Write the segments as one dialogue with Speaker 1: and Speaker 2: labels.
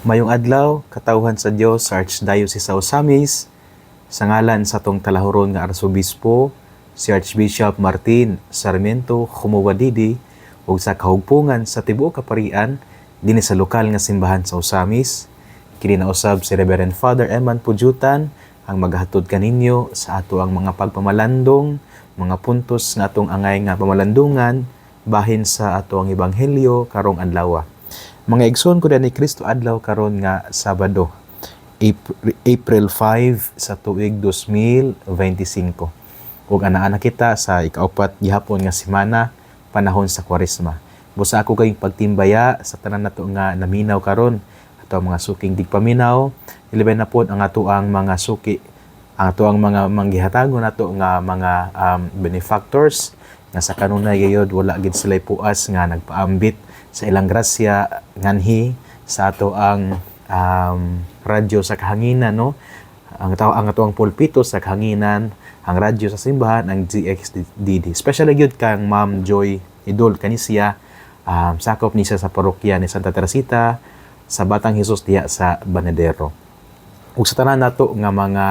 Speaker 1: Mayong adlaw, katawhan sa Dios sa Archdiocese sa Osamis, sa ngalan sa tong talahuron nga Arsobispo, si Archbishop Martin Sarmiento Khumuwadidi, ug sa kahugpungan sa tibuok kaparian dinhi sa lokal nga simbahan sa Osamis, kini nausab si Reverend Father Eman Pujutan ang maghatod kaninyo sa ato ang mga pagpamalandong, mga puntos nga atong angay nga pamalandungan bahin sa ato ang ebanghelyo karong adlaw. Mga igsoon ko ni Kristo adlaw karon nga Sabado, April 5 sa tuig 2025. Ug ana kita sa ikaapat gihapon nga semana panahon sa Kwaresma. Busa ako kayong pagtimbaya sa tanan nato nga naminaw karon ato mga suking digpaminaw, ilabay na pod ang ato ang mga suki, ang ato ang mga manggihatagon nato nga mga benefactors nga sa kanunay gayud wala gid sila puas nga nagpaambit sa ilang grasya nganhi sa ato ang radyo sa kahanginan, no? Ang ato ang pulpito sa kahanginan, ang radyo sa simbahan, ang GXDD. Especially gyud kang Ma'am Joy Idol kanisiya, sakop ni siya sa parokya ni Santa Teresita sa Batang Hesus diya sa Banedero. Ug sa tanan nato nga mga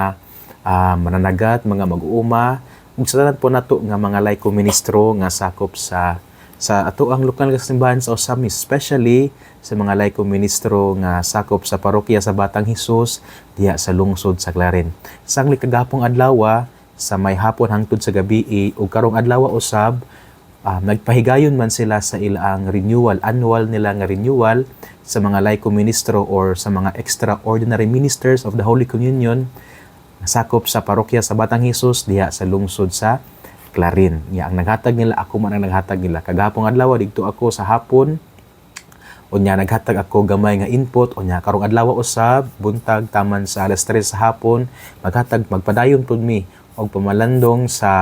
Speaker 1: mananagat, mga mag-uuma, ug sa tanan po nato nga mga laiko ministro nga sakop sa ato ang lokal nga simbahan sa Osamis, especially sa mga laiko ministro nga sakop sa parokya sa Batang Hesus diya sa lungsod sa Claren. Sang likagapong adlaw sa may hapon hangtod sa gabi ug karong adlaw usab nagpahigayon man sila sa ilang renewal, annual nila nga renewal sa mga laiko ministro or sa mga extraordinary ministers of the Holy Communion sakop sa parokya sa Batang Hesus diya sa lungsod sa Clarin. Ang naghatag nila, ako man ang naghatag nila. Kagapong adlaw dito ako sa hapon. Unya naghatag ako gamay nga input. Unya karong adlaw usab buntag taman sa alas 3 sa hapon, magpadayon pud mi og pamalandong sa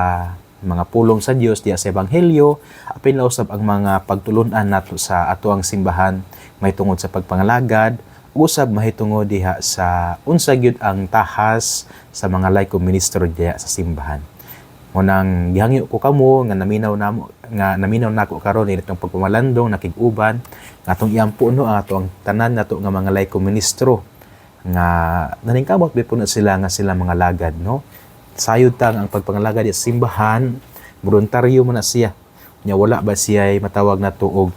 Speaker 1: mga pulong sa Dios diya sa ebanghelyo. Apil na usab ang mga pagtulun-an nato sa ato ang simbahan may tungod sa pagpangalagad. Usab mahitungod diha sa unsa gyud ang tahas sa mga laiko ministro diya sa simbahan. Munang gihangyo ko kamo nga naminaw nako karon itong pagpamalandong nakig-uban nga atong iampo no ang ato ang tanan nato nga mga laiko ministro nga naningkamot bipon na sila nga sila mga lagad, no. Sayod tang ang pagpangalagad sa simbahan, voluntaryo man na siya. Nya wala ba siya matawag nato og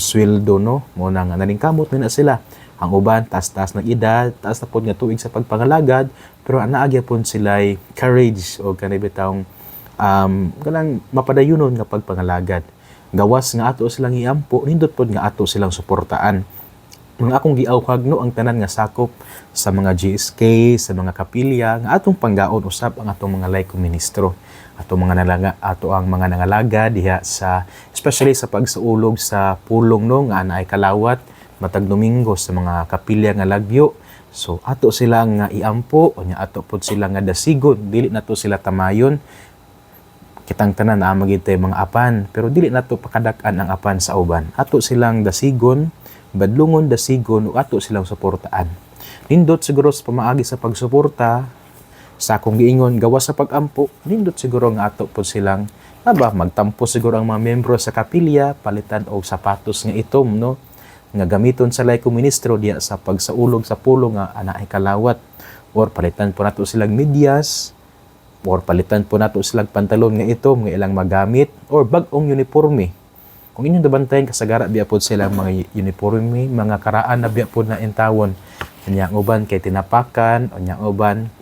Speaker 1: sweldo, no. Munang naningkamot na sila. Ang uban taas-taas ng edad, taas na po nga tuig sa pagpangalagad, pero anaagya po sila courage o kanibitang kanang mapadayunon nga pagpangalagad. Gawas nga ato silang iampo, nindot po nga ato silang suportaan. Mga akong giawhag no ang tanan nga sakop sa mga GSK, sa mga kapilya, nga atong panggaon usab ang atong mga laiko ministro. Ato ang mga nangalaga diha sa especially sa pagsaulog sa pulong no nga naay kalawat matag Domingo sa mga kapilya nga lagyo. So ato sila nga iampo o nya ato pod sila nga dasigon, dili nato sila tamayon. Kitang tanan na magitay mga apan, pero dili nato pakadak-an ang apan sa uban. Ato silang dasigon, badlungon dasigon ug ato silang suportaan. Nindot siguro sa pamaagi sa pagsuporta sa akong giingon gawas sa pag-ampo, nindot siguro nga ato pod silang magtampo siguro ang mga miyembro sa kapilya, palitan og sapatos nga itom, no, nga gamiton sa laiko ministro diya sa pagsaulog sa pulong nga anaay kalawat, or palitan po nato silang medyas, or palitan po nato silang pantalon nga itom nga ilang magamit, or bag-ong uniforme. Kung inyong dabantayan kasagara biya po silang mga uniforme, mga karaan na biya po na intawon. Kanyang uban kay tinapakan, kanyang uban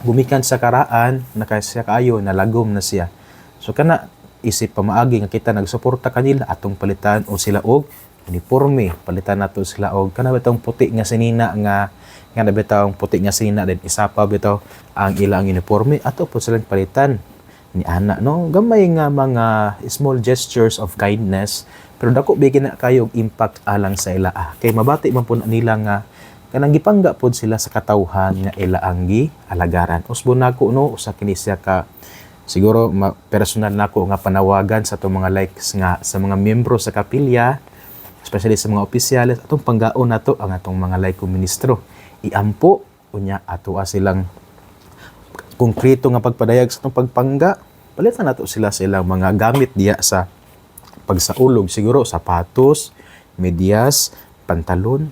Speaker 1: gumikan sa karaan na siya kaayo nalagom na siya. So kana isip pamaagi nga kita nagsuporta kanila atong palitan o sila og uniforme, palitan nato sila og kana bitong puti nga sinina nga bitong puti nga sinina din isa pa bitaw ang ilang uniforme ato po silang palitan ni ana, no. Gamay nga mga small gestures of kindness pero dako bigyan na kayo og impact alang sa ila kay mabati man po nila nga kanang gipangga pod sila sa katawhan nga ila ang gialagaran. Usbon nako no usa kini siya ka siguro personal nako nga panawagan sa atong mga likes nga sa mga miyembro sa kapilya, especially sa mga opisyales, atong panggaon nato ang atong mga laiko ministro. Iampo unya ato silang konkreto nga pagpadayag sa atong pagpangga. Palitan nato sila sa ilang mga gamit diya sa pagsaulog, siguro sapatos, medyas, pantalon,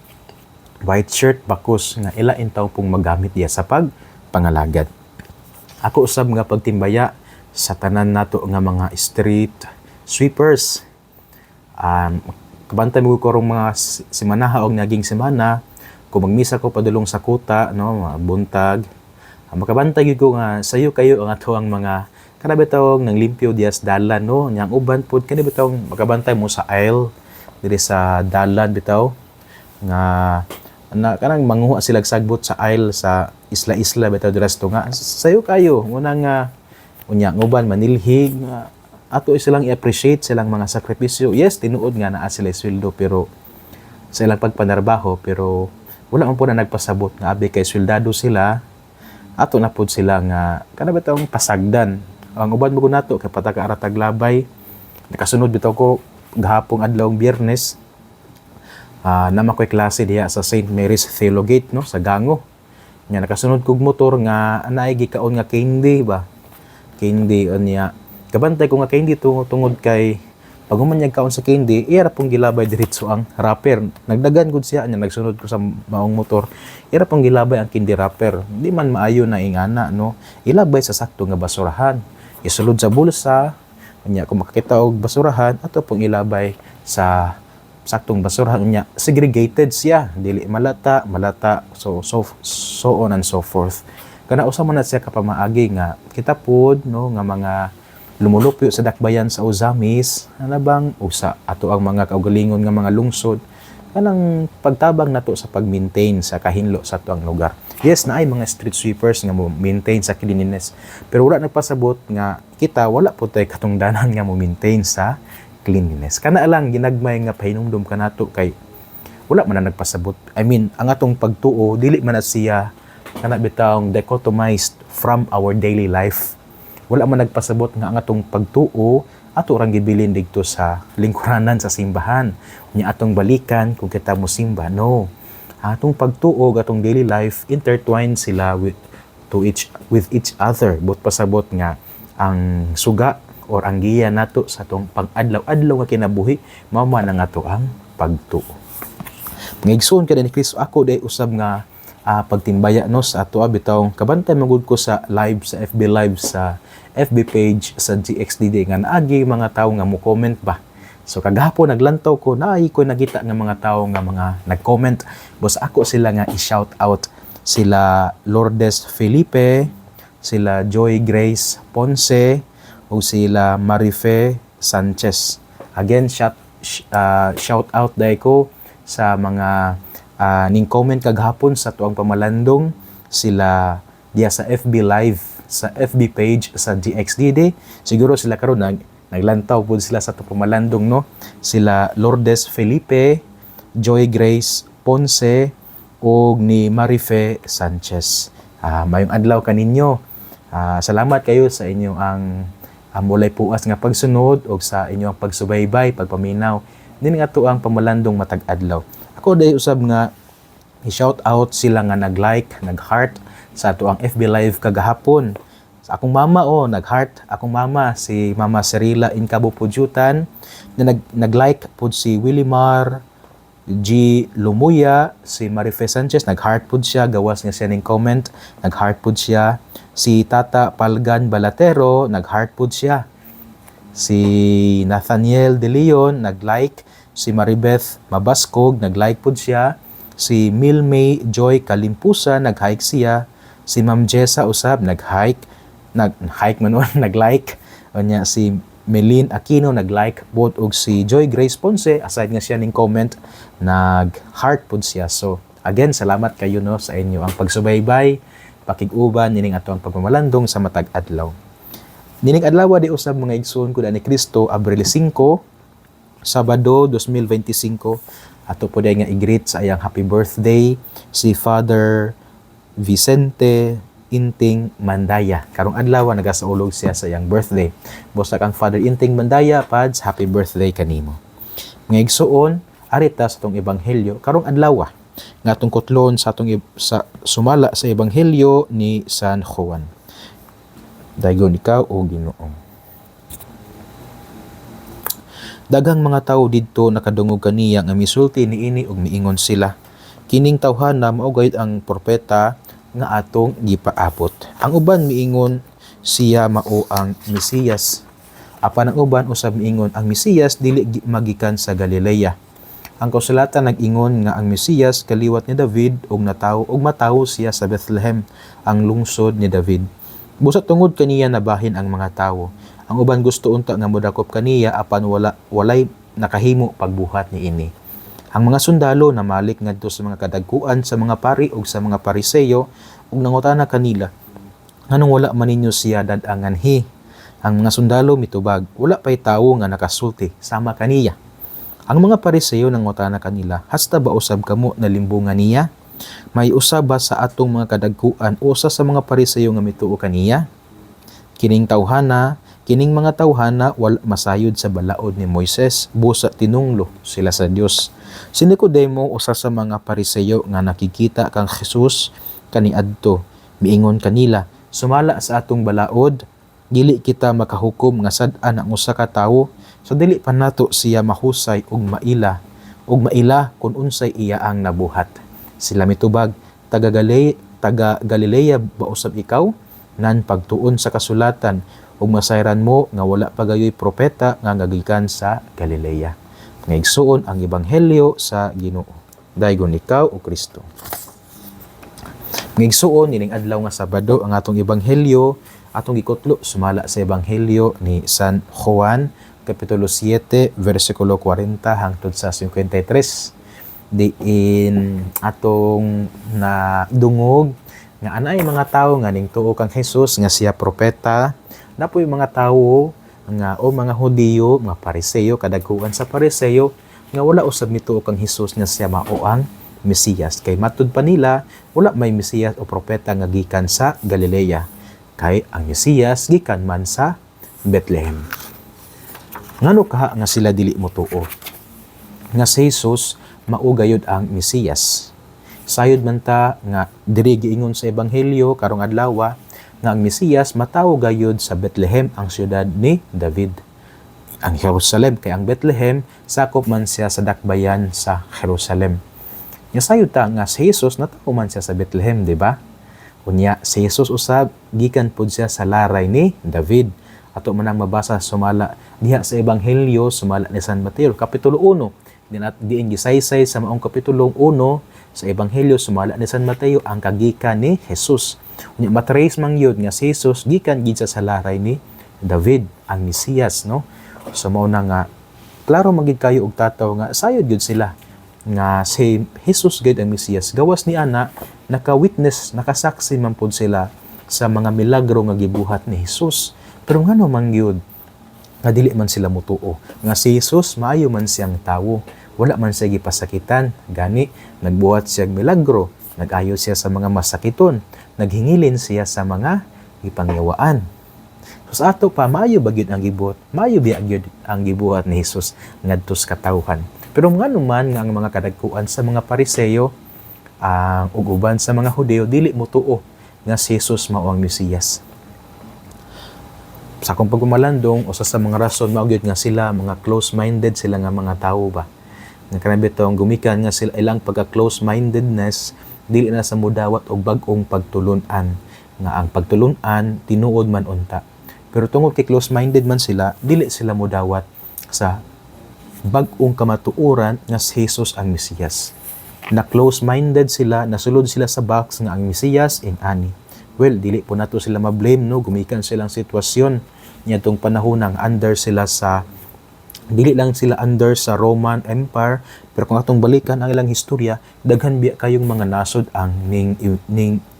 Speaker 1: white shirt bakos nga ilain taw pong magamit diya sa pagpangalagad. Ako usab nga pagtimbaya sa tanan nato nga mga street sweepers. Kabantay mo ko rong mga simanaha o naging semana, kung magmisa ko padulong sa kuta, no, mga buntag, makabantay ko nga sayo kayo ang ato ang mga kanabitawong nang limpyo dias dalan, no, yang uban pod kanabitawong makabantay mo sa aisle diri sa dalan bitaw nga kanang manguha sila sagbot sa aisle sa isla-isla bitaw diri sa tunga. Sayo kayo muna nga unya uban manilhig nga ato silang i-appreciate silang mga sakripisyo. Yes, tinuod nga naa sila sweldo pero sa ilang pagpanarbaho pero wala man po na nagpasabot nga abi kay sweldado sila ato na pod sila nga kana bitawng pasagdan. Ang uban mo nato kay pataka aratag labay nakasunod bitaw ko gahapong adlawng Biyernes. Nama ko'y klase diya sa St. Mary's Theologate, no, sa Gango. Nga nakasunod kog motor nga anay gikaon nga candy ba. Candy niya. Kabantay ko nga candy tungod kay pag humanyag kaon sa candy, ira pong gilabay diretso ang wrapper. Nagdagan gud siya nya nagsunod ko sa maong motor. Ira pong gilabay ang candy wrapper. Di man maayo na ingana, no. Ilabay sa sakto nga basurahan. Isulod sa bulsa. Nya kung makakita og basurahan ato pong ilabay sa saktong basurahan niya, segregated siya, dili malata so on and so forth. Kana usa man na siya kapamaagi nga kita pod, no, nga mga lumulupyo sa dakbayan sa Ozamis, ana bang usa ato ang mga kaugalingon nga mga lungsod kanang pagtabang nato sa pag-maintain sa kahinlo sa ato ang lugar. Yes, naay mga street sweepers nga mo maintain sa cleanliness, pero wala nagpasabot nga kita wala po tay katungdanan nga mo maintain sa cleanliness. Kana lang ginagmay nga pahinumdum kanato kay wala man na nagpasabot. I mean, ang atong pagtuo dili man na siya kana bitawng dichotomized from our daily life. Wala man nagpasabot nga ang atong pagtuo ato rang gibilin didto sa lingkuranan sa simbahan. Nya atong balikan kung kita mo simba. No. Atong pagtuo atong daily life intertwined sila with each other. But pasabot nga ang suga or ang giya nato sa atong pang-adlaw-adlaw nga kinabuhi mao man ang ato ang pagtuo. Ngigsoon kada ni Kristo ako day usab nga pagtimbaya no sa ato bitawng kabantay magud ko sa live sa FB live sa FB page sa GXDD nga naagi mga tawo nga mo comment ba. So kagahapon naglantaw ko naay ko nakita nga mga tawo nga mga nag-comment bos ako sila nga i-shout out sila Lourdes Felipe, sila Joy Grace Ponce o sila Marife Sanchez. Again, shout out day ko sa mga ning comment kaghapon sa tuang pamalandong sila diya sa FB live sa FB page sa GXDD. Siguro sila karon naglantaw po sila sa tuang pamalandong, no. Sila Lourdes Felipe, Joy Grace Ponce o ni Marife Sanchez. Mayong adlaw kaninyo. Salamat kayo sa inyong ang mulay puas nga pagsunod o sa inyong pagsubaybay, pagpaminaw din nga tuang pamalandong matag adlaw. Ako day usab nga i-shout out sila nga nag-like, nag-heart sa tuang FB live kagahapon. Sa akong mama nag-heart, akong mama si Mama Serila Incabo Pudyutan na nag-like pod si Willimar G. Lumuya, si Marife Sanchez nag-heart pod siya, gawas nga siya ning comment, nag-heart pod siya. Si Tata Palgan Balatero, nag-heart pod siya. Si Nathaniel De Leon, nag-like. Si Maribeth Mabaskog, nag-like pod siya. Si Milmay Joy Kalimpusa, nag-hike siya. Si Ma'am Jessa usab, nag-hike man nag-like. Onya si Melin Aquino, nag-like. Both og si Joy Grace Ponce, aside nga siya ning comment, nag-heart pod siya. So, again, salamat kayo no sa inyo ang pagsubaybay, pakig-uban nining atong pagmamalandong sa matag adlaw. Nining adlaw di usab mga igsoon ko ni Kristo Abril 5, Sabado 2025. Ato po day nga i-greet sa ayang happy birthday si Father Vicente Inting Mandaya. Karong adlaw nagasaulog siya sa iyang birthday. Bosa kang Father Inting Mandaya, pads, happy birthday kanimo. Mga igsoon, arita sa tong ebanghelyo karong adlaw nga atong kutlon sa atong sumala sa ebanghelyo ni San Juan. Dayon ikaw o Ginoo. Daghang mga tawo didto nakadungog kaniya nga misulti niini og miingon sila, Kining tawhana mao gayud ang propeta nga atong gipaabot. Ang uban miingon siya mao ang Mesiyas. Apan ang uban usab miingon ang Mesiyas dili magikan sa Galilea. Ang kasulatan nag-ingon nga ang Mesiyas kaliwat ni David ug matawo siya sa Bethlehem, ang lungsod ni David. Busa tungod kaniya nabahin ang mga tawo. Ang uban gusto unta nga modakop kaniya apan walay nakahimo pagbuhat ni ini. Ang mga sundalo namalik ngadto sa mga kadagkuan sa mga pari ug sa mga Pariseyo ug nangutana kanila, nganong wala man ninyo siya dad-anganhi? Ang mga sundalo mitubag, wala pay tawo nga nakasulti sama kaniya. Ang mga Pariseyo nangutana kanila, hasta ba usab kamo nalimbungan niya? May usab ba sa atong mga kadagkuan usa sa mga Pariseyo nga mituo kaniya? Kining mga tawhana wala masayod sa balaod ni Moises, busa tinunglo sila sa Dios. Si Nicodemo usa sa mga Pariseyo nga nakikita kang Jesus kaniadto, miingon kanila, sumala sa atong balaod, dili kita makahukom nga sad-an ang usa ka tawo, so dili pa nato siya mahusay ug maila kun unsay iya ang nabuhat. Sila mitubag, taga Galilea ba usab ikaw? Nan pagtuon sa kasulatan ug masayran mo nga wala pagayoy propeta nga nagikan sa Galilea. Nga igsuon ang ebanghelyo sa Ginoo. Daygon ikaw o Kristo. Nga igsuon nining adlaw nga Sabado ang atong ebanghelyo atong gikutlo sumala sa ebanghelyo ni San Juan kapitulo 7 versikulo 40 hangtod sa 53. Diin atong na dungog nga anay mga tawo nga ning tuo kang Jesus nga siya propeta. Napoy mga tawo nga o mga Hudiyo, mga Pariseyo, kadagkuan sa Pariseyo nga wala usab mituo kang Jesus nga siya mao ang Mesiyas. Kay matud pa nila wala may Mesiyas o propeta nga gikan sa Galilea. Kay ang Mesiyas gikan man sa Bethlehem. Ngano kaha nga sila dili motuo? Nga si Jesus mao gayud ang Mesiyas. Sayod man ta nga diri giingon sa ebanghelyo karong adlaw nga ang Mesiyas matawo gayud sa Bethlehem, ang siyudad ni David. Ang Jerusalem kay ang Bethlehem sakop man siya sa dakbayan sa Jerusalem. Nga sayod ta nga si Jesus natawo man siya sa Bethlehem, di ba? Unya si Jesus usab gikan pud siya sa laray ni David. Ato man ang mabasa sumala diha sa ebanghelyo sumala ni San Mateo kapitulo 1. Diin gisaysay sa maong kapitulo 1 sa ebanghelyo sumala ni San Mateo ang kagikan ni Jesus. Unya matrace man yun nga si Jesus gikan gid sa laray ni David, ang Mesiyas, no? So mao na nga klaro magid kayo og tataw nga sayod gyud sila nga si Jesus gid ang Mesiyas. Gawas ni ana naka-witness, nakasaksi man pud sila sa mga milagro nga gibuhat ni Jesus. Pero ngano man gyud nga dili man sila mutuo nga si Jesus maayo man siyang tawo, wala man siya gipasakitan, gani nagbuhat siya milagro, nag-ayo siya sa mga masakiton, naghingilin siya sa mga ipangyawaan. So sa ato pa maayo ba gyud ang gibuhat, maayo ba gyud ang gibuhat ni Jesus ngadto sa katawhan. Pero ngano man nga ang mga kadagkuan sa mga Pariseyo ang uguban sa mga Hudiyo dili motuo nga si Jesus mao ang Mesiyas. Sa akong pagkumalandong, usa sa mga rason mao gyud nga sila mga close-minded sila nga mga tawo ba. Nga kanang bitong gumikan nga sila ilang pagka-close-mindedness dili na sa mudawat og bag-ong pagtulun-an nga ang pagtulun-an tinuod man unta. Pero tungod kay close-minded man sila, dili sila mudawat sa bag-ong kamatuoran nga si Jesus ang Mesiyas. Na close-minded sila, nasulod sila sa box nga ang Mesiyas in ani. Well, dili po nato sila ma-blame, no? Gumikan silang sitwasyon nitong panahon ng dili lang sila under sa Roman Empire, pero kung atong balikan ang ilang historya, daghan biya kayong mga nasod ang ning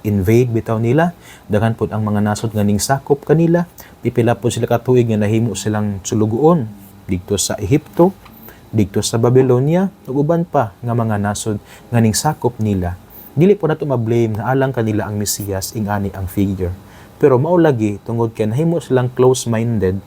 Speaker 1: invade bitaw nila, daghan pud ang mga nasod nga ning sakop kanila, pipila po sila ka tuig nga nahimo silang sulugoon didto sa Ehipto, didto sa Babylonia, ug uban pa nga mga nasod nga ning sakop nila. Dili po nato ma-blame nga alang kanila ang Mesiyas ingani ang figure. Pero mao lagi tungod kay nahimo silang close-minded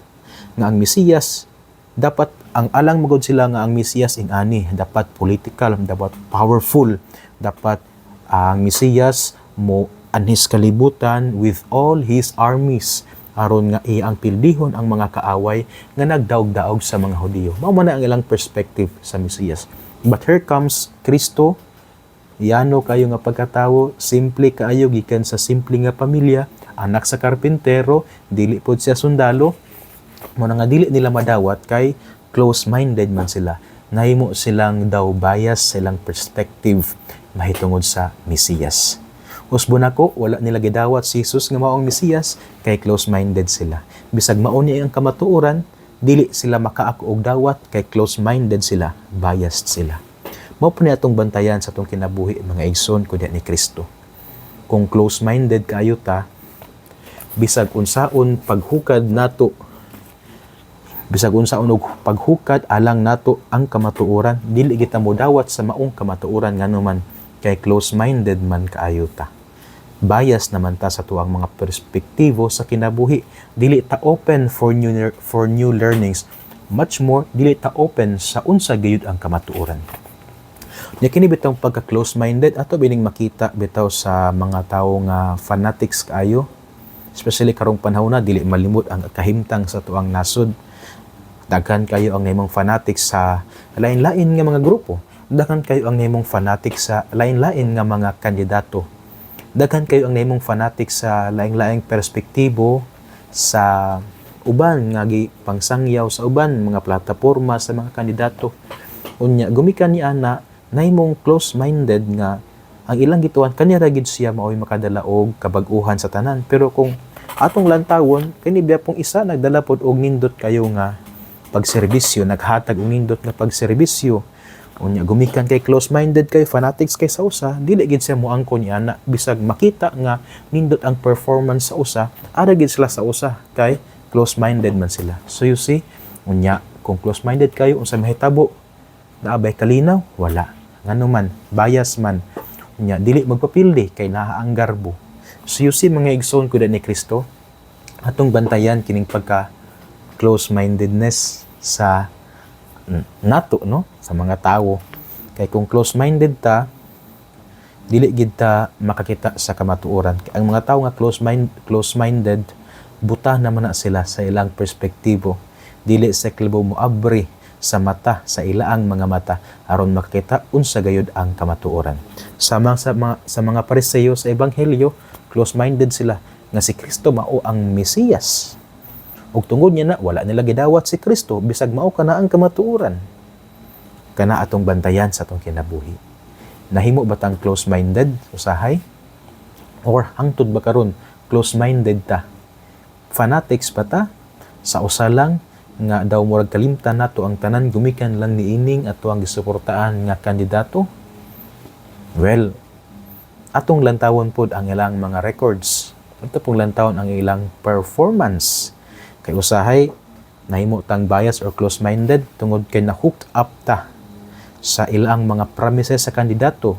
Speaker 1: nga ang Mesiyas dapat ang alang magod sila nga ang Mesiyas ingani dapat political, dapat powerful, dapat ang Mesiyas mo anhis kalibutan with all his armies aron nga ang pildihon ang mga kaaway nga nagdaog-daog sa mga Hudiyo. Mao man ang ilang perspective sa Mesiyas. But here comes Kristo Yano kayo nga pagkatawo, simple kaayo gikan sa simple nga pamilya, anak sa karpintero, dili pod siya sundalo, mo nga dili nila madawat kay close-minded man sila. Nahimo silang daw bias sa ilang perspective mahitungod sa Mesiyas. Usbo nako, wala nila gidawat si Jesus nga maong Mesiyas kay close-minded sila. Bisag mao niya ang kamatuoran, dili sila makaako og dawat kay close-minded sila, biased sila. Mao po niya atong bantayan sa atong kinabuhi mga igsoon ko ni Kristo. Kung close-minded kaayo ta, bisag unsaon paghukad nato, bisag unsaon og paghukad alang nato ang kamatuoran, dili kita mo dawat sa maong kamatuoran nganuman kay close-minded man kaayo ta. Bias naman ta sa tuang mga perspektibo sa kinabuhi. Dili ta open for new learnings. Much more, dili ta open sa unsa gayud ang kamatuoran. Nya kini bitong pagka close-minded ato bining makita bitaw sa mga tawo nga fanatics kaayo. Especially karong panahon na dili malimot ang kahimtang sa tuang nasod. Daghan kayo ang namong fanatics sa lain-lain nga mga grupo. Daghan kayo ang namong fanatics sa lain-lain nga mga kandidato. Daghan kayo ang namong fanatics sa laing-laing perspektibo sa uban nga pangsangyaw sa uban mga plataporma sa mga kandidato. Unya gumikan ni ana nahimong close-minded nga ang ilang gituan kanya ra gid siya maoy makadala og kabag-uhan sa tanan. Pero kung atong lantawon kini biya pong isa nagdala pod og nindot kayo nga pagserbisyo, naghatag og nindot nga pagserbisyo. Unya gumikan kay close-minded kay fanatics kay sa usa, dili gid siya moangko ni ana bisag makita nga nindot ang performance sa usa, ara gid sila sa usa kay close-minded man sila. So you see, unya kung close-minded kayo unsa mahitabo, naabay kalinaw, wala. Nganuman, bias man. Unya dili magpapildi kay naa ang garbo. So you see mga igsoon ko ni Kristo, atong bantayan kining pagka close-mindedness sa nato no sa mga tawo. Kay kung close-minded ta, dili gid ta makakita sa kamatuoran. Ang mga tawo nga close-minded, buta naman na sila sa ilang perspektibo. Dili sa klibo mo abri sa mata, sa ilaang mga mata aron makakita unsa gayud ang kamatuoran. Sa mga Pariseo sa ebanghelyo, close-minded sila nga si Kristo mao ang Mesiyas. Ug tungod niya na wala nila gidawat si Kristo bisag mao kana ang kamatuoran. Kana atong bantayan sa atong kinabuhi. Nahimo ba tang close-minded usahay? Or hangtod ba karon close-minded ta? Fanatics ba ta? Sa usa lang nga daw murag kalimtan nato ang tanan gumikan lang niining ato ang gisuportaan nga kandidato? Well, atong lantawon pod ang ilang mga records. Ito pong lantawon ang ilang performance. Kay usahay, nahimo tang bias or close-minded tungod kay na-hooked up ta sa ilang mga promises sa kandidato.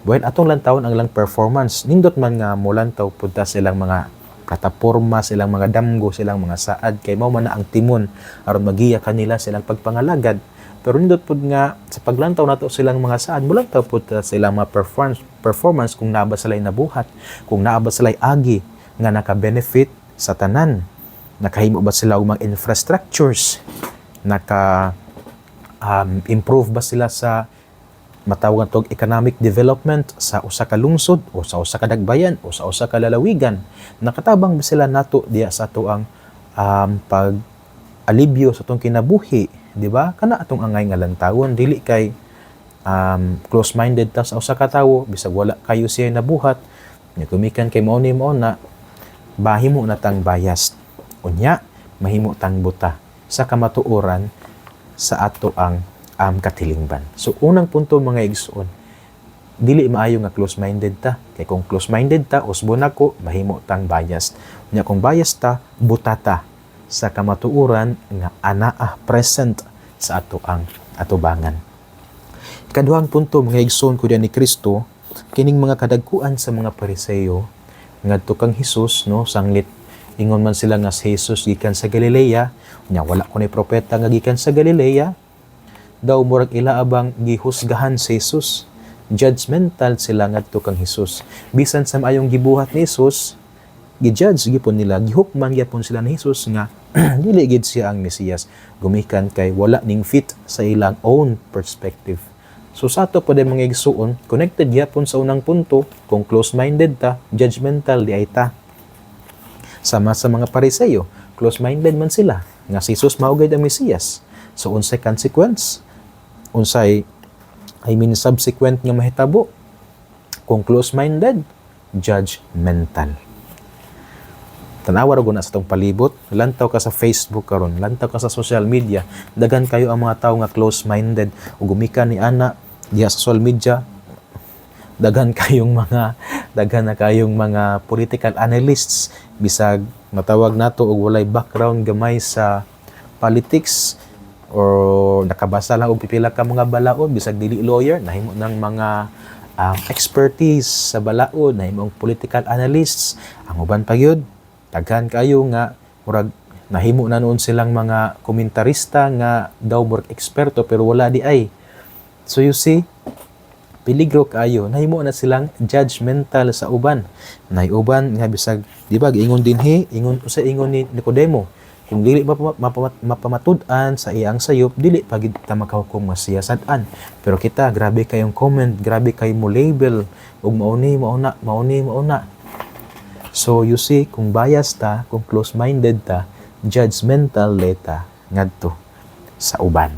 Speaker 1: Well, atong lantawon ang ilang performance. Nindot man nga mulantaw pud ta silang mga plataporma, silang mga damgo, silang mga saad. Kay mao man na ang timon aron magiya kanila silang pagpangalagad. Pero nindot pud nga sa paglantaw nato silang mga saad, mulantaw pud ta silang mga performance kung naa ba sila'y nabuhat, kung naa ba sila'y agi nga naka-benefit sa tanan. Nakahimo ba sila og mga infrastructures? Improve ba sila sa matawag tog economic development sa usa ka lungsod o sa usa ka dagbayan o sa usa ka lalawigan? Nakatabang ba sila nato diya sa tuang pag-alibyo sa tong kinabuhi, di ba? Kana atong angay nga lantawon, dili kay close-minded ta sa usa ka tawo bisag wala kayo siya nabuhat. Nya gumikan kay mao ni mao na bahimo na tang biased. Unya, mahimo tang buta sa kamatuoran sa ato ang katilingban. So, unang punto mga igsoon, dili maayo nga close-minded ta. Kay kung close-minded ta, usbo nako, mahimo tang biased. Unya, kung biased ta, buta ta sa kamatuoran nga anaa present sa ato ang atubangan. Ikaduhang punto mga igsoon ko ni Kristo, kining mga kadagkuan sa mga Pariseo ngadto kang Hesus no sanglit ingon man sila nga si Jesus gikan sa Galilea, nya wala ko ni propeta nga gikan sa Galilea, daw murag ila abang gihusgahan si Jesus. Judgmental sila ngadto kang Jesus. Bisan sa maayong gibuhat ni Jesus, gi-judge gipon nila, gihukman gyapon sila ni Jesus nga dili gid siya ang Mesiyas. Gumikan kay wala ning fit sa ilang own perspective. So sa ato pa din mga igsuon, connected yapon sa unang punto, kung close-minded ta, judgmental di ay ta. Sama sa mga Pariseo, close-minded man sila, nga si Jesus maugay ang Mesiyas. So unsay consequence? Unsay, subsequent nga mahitabo. Kung close-minded, judgmental. Tanawa ra na sa tong palibot, lantaw ka sa Facebook karon, lantaw ka sa social media, daghan kayo ang mga tawo nga close-minded ug gumikan ni ana diha sa social media. Daghan na kayong mga political analysts, bisag matawag nato og walay background gamay sa politics or nakabasa lang og pipila ka mga balaod, bisag dili lawyer, nahimo ng mga expertise sa balaod, nahimong political analysts. Ang uban pa gyud, daghan kayo nga murag nahimo na noon silang mga komentarista nga daw murag eksperto pero wala di ay. So you see, peligro kayo, nahimo na silang judgmental sa uban. Nay uban nga bisag di ba ingon dinhi, ingon usa ingon ni Nicodemo, kung dili mapamatud-an sa iyang sayop, dili pagid ta makahukom nga siya sad-an. Pero kita, grabe kayong comment, grabe kayo mo label ug mauna. So you see, kung bias ta, kung close-minded ta, judgmental leta ngadto sa uban.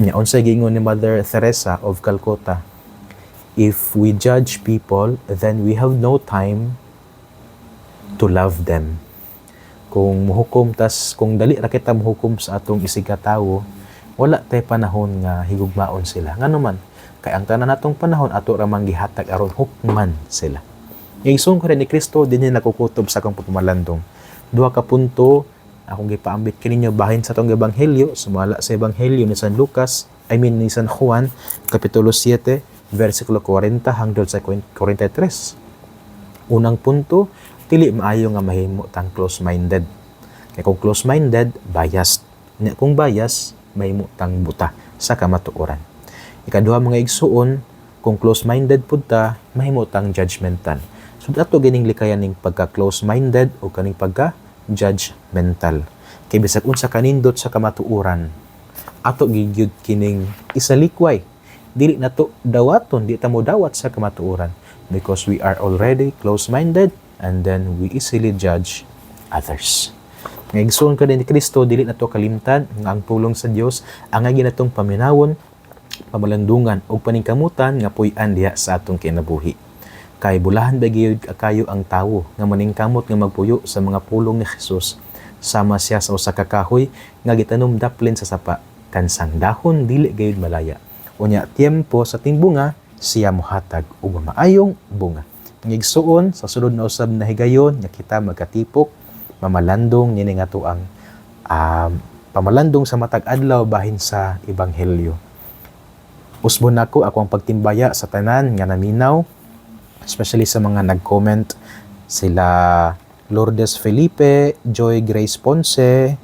Speaker 1: Nya unsay giingon ni Mother Teresa of Calcutta, if we judge people, then we have no time to love them. Kung muhukom kung dali ra kita muhukom sa atong isiga tawo, wala tay panahon nga higugmaon sila. Ngano man, kay ang tanan natong panahon ato ra man gihatag aron hukman sila. Igsoon ko rin ni Kristo dinhi nakukutob sa akong pagmamalandong. Duha ka punto akong gipaambit kininyo bahin sa atong ebanghelyo, sumala sa ebanghelyo ni San Lucas, ni San Juan, kapitulo 7, versikulo 40 hangtod sa 43. Unang punto, dili maayo nga mahimo tang close-minded. Kaya kung close-minded, biased. Kung bias, mahimo tang buta sa kamatuoran. Ikaduha mga igsuon, kung close-minded pud ta, mahimo tang judgmental. So ato gining likayan ning pagka-close-minded o kaning pagka-judgmental. Kay bisag unsa kanindot sa kamatuoran, ato gigyud kining isalikway. Dili nato dawaton, di ta mo dawat sa kamatuoran because we are already close-minded and then we easily judge others. Nga igsoon ka din ni Kristo, dili nato kalimtan nga ang tulong sa Dios ang agi natong paminawon, pamalandungan o paningkamutan nga puy-an diha sa atong kinabuhi. Kay bulahan ba gyud kayo ang tawo nga maningkamot nga magpuyo sa mga pulong ni Jesus, sama siya sa usa ka kahoy nga gitanom daplin sa sapa, kansang dahon dili gayud malaya. Unya tiempo sa timbunga siya mohatag og maayong bunga. Ngigsuon sa sulod na usab na higayon nga kita magkatipok mamalandong nini nga tuang pamalandong sa matag adlaw bahin sa ebanghelyo. Usbon nako ako ang pagtimbaya sa tanan nga naminaw, especially sa mga nag-comment, sila Lourdes Felipe, Joy Grace Ponce,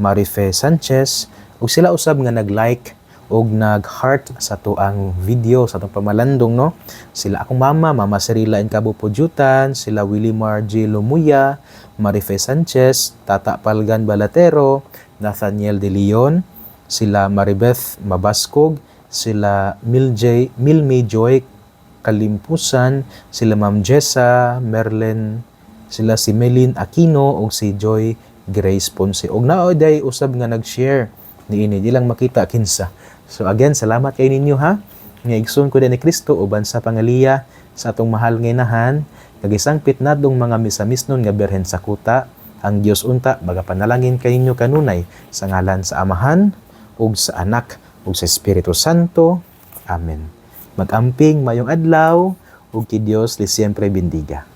Speaker 1: Marife Sanchez, ug sila usab nga nag-like og nag-heart sa tuang video sa tuang pamalandong, no? Sila akong Mama Serila Incabo Pudyutan, sila Willimar G. Lumuya, Marife Sanchez, Tata Palgan Balatero, Nathaniel De Leon, sila Maribeth Mabaskog, sila Milme Joy Kalimpusan, sila Ma'am Jessa Merlin, sila si Melin Aquino ug si Joy Grace Ponce. Og naoday usab nga nag-share niini, di lang makita kinsa. So again, salamat kay ninyo ha. Nga igsoon ko din ni Kristo uban sa pangaliya sa atong mahal nga inahan, kag isangpit nadong mga misamisnon nga berhen sa kuta, ang Dios unta magapanalangin kaninyo kanunay sa ngalan sa Amahan ug sa Anak ug sa Espiritu Santo. Amen. Mag-amping mayong adlaw ug ki Dios li siempre bendiga.